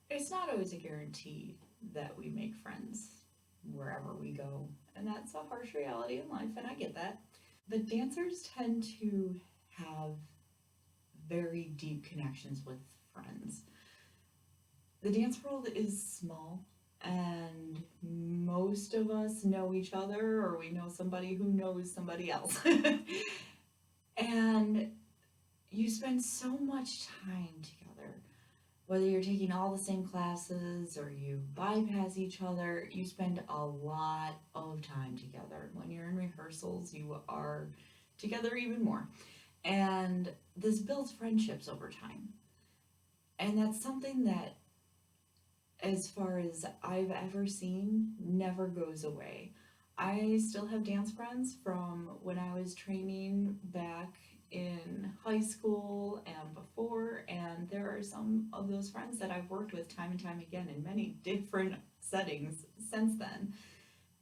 It's not always a guarantee that we make friends wherever we go, and that's a harsh reality in life, and I get that. But dancers tend to have very deep connections with friends. The dance world is small, and most of us know each other, or we know somebody who knows somebody else. And you spend so much time together. Whether you're taking all the same classes or you bypass each other, you spend a lot of time together. When you're in rehearsals, you are together even more. And this builds friendships over time. And that's something that, as far as I've ever seen, never goes away. I still have dance friends from when I was training back in high school and before, and there are some of those friends that I've worked with time and time again in many different settings since then.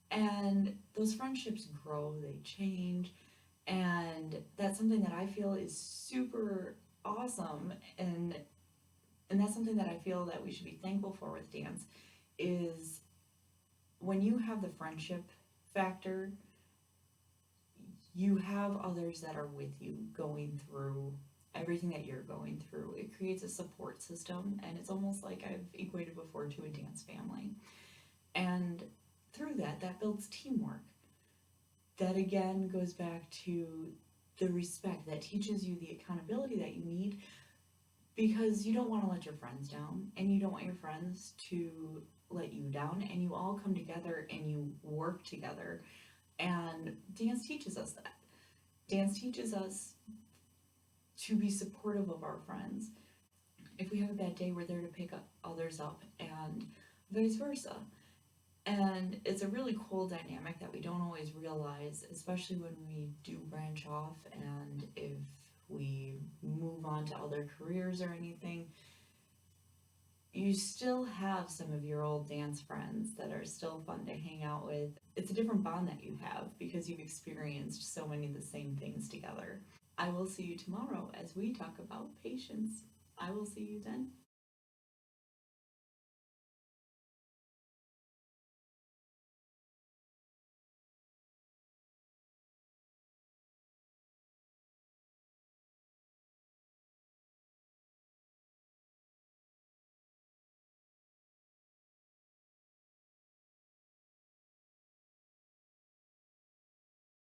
And those friendships grow, they change, and that's something that I feel is super awesome, and that's something that I feel that we should be thankful for with dance is when you have the friendship factor, you have others that are with you going through everything that you're going through. It creates a support system, and it's almost like I've equated before to a dance family. And through that, that builds teamwork. That again goes back to the respect that teaches you the accountability that you need because you don't want to let your friends down and you don't want your friends to let you down, and you all come together and you work together. And dance teaches us that. Dance teaches us to be supportive of our friends. If we have a bad day, we're there to pick up others up, and vice versa. And it's a really cool dynamic that we don't always realize, especially when we do branch off and if we move on to other careers or anything. You still have some of your old dance friends that are still fun to hang out with. It's a different bond that you have because you've experienced so many of the same things together. I will see you tomorrow as we talk about patience. I will see you then.